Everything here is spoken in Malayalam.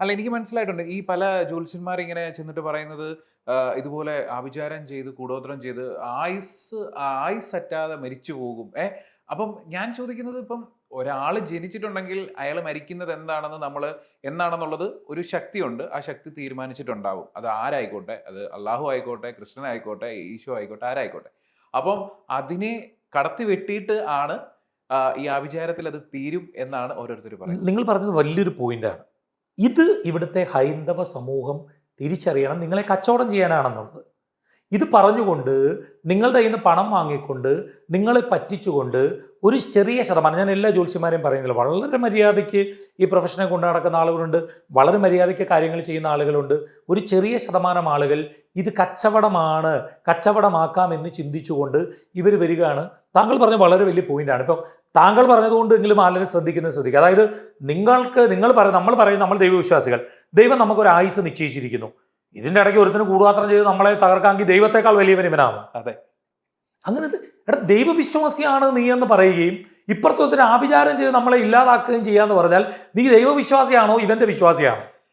അല്ല, എനിക്ക് മനസ്സിലായിട്ടുണ്ട്. ഈ പല ജ്യോത്സ്യന്മാരിങ്ങനെ ചെന്നിട്ട് പറയുന്നത് ഇതുപോലെ ആഭിചാരം ചെയ്ത് കൂടോത്രം ചെയ്ത് ആയുസ് ആയുസ് അറ്റാതെ മരിച്ചു പോകും. അപ്പം ഞാൻ ചോദിക്കുന്നത്, ഇപ്പം ഒരാള് ജനിച്ചിട്ടുണ്ടെങ്കിൽ അയാള് മരിക്കുന്നത് എന്നാണെന്നുള്ളത് ഒരു ശക്തിയുണ്ട്. ആ ശക്തി തീരുമാനിച്ചിട്ടുണ്ടാവും. അത് ആരായിക്കോട്ടെ, അത് അല്ലാഹു ആയിക്കോട്ടെ, കൃഷ്ണനായിക്കോട്ടെ, ഈശോ ആയിക്കോട്ടെ, ആരായിക്കോട്ടെ. അപ്പം അതിനെ കടത്തി വെട്ടിയിട്ട് ആണ് ഈ ആഭിചാരത്തിൽ അത് തീരും എന്നാണ് ഓരോരുത്തർ പറയുന്നത്. നിങ്ങൾ പറഞ്ഞത് വലിയൊരു പോയിന്റാണ്. ഇത് ഇവിടുത്തെ ഹൈന്ദവ സമൂഹം തിരിച്ചറിയണം, നിങ്ങളെ കച്ചവടം ചെയ്യാനാണെന്നുള്ളത്. ഇത് പറഞ്ഞുകൊണ്ട് നിങ്ങളുടെ കയ്യിൽ നിന്ന് പണം വാങ്ങിക്കൊണ്ട് നിങ്ങളെ പറ്റിച്ചുകൊണ്ട് ഒരു ചെറിയ ശതമാനം, ഞാൻ എല്ലാ ജ്യോത്സ്യന്മാരെയും പറയുന്നില്ല, വളരെ മര്യാദയ്ക്ക് ഈ പ്രൊഫഷനെ കൊണ്ട് നടക്കുന്ന ആളുകളുണ്ട്, വളരെ മര്യാദയ്ക്ക് കാര്യങ്ങൾ ചെയ്യുന്ന ആളുകളുണ്ട്. ഒരു ചെറിയ ശതമാനം ആളുകൾ ഇത് കച്ചവടമാണ്, കച്ചവടമാക്കാം എന്ന് ചിന്തിച്ചുകൊണ്ട് ഇവർ വരികയാണ്. താങ്കൾ പറഞ്ഞ വളരെ വലിയ പോയിന്റാണ്. ഇപ്പം താങ്കൾ പറഞ്ഞതുകൊണ്ട് എങ്കിലും ആളുകൾ ശ്രദ്ധിക്കുക. അതായത് നമ്മൾ പറയും നമ്മൾ ദൈവവിശ്വാസികൾ, ദൈവം നമുക്കൊരു ആയുസ് നിശ്ചയിച്ചിരിക്കുന്നു. ഇതിൻ്റെ ഇടയ്ക്ക് ഒരുത്തിന് കൂടുപാത്രം ചെയ്ത് നമ്മളെ തകർക്കാമെങ്കിൽ ദൈവത്തെക്കാൾ വലിയവൻ ഇവനാണ്. അതെ, അങ്ങനെ ദൈവവിശ്വാസിയാണ് നീ എന്ന് പറയുകയും ഇപ്പുറത്തൊരുത്തിന് ആഭിചാരം ചെയ്ത് നമ്മളെ ഇല്ലാതാക്കുകയും ചെയ്യാന്ന് പറഞ്ഞാൽ നീ ദൈവവിശ്വാസിയാണോ ഇവന്റെ വിശ്വാസിയാണോ?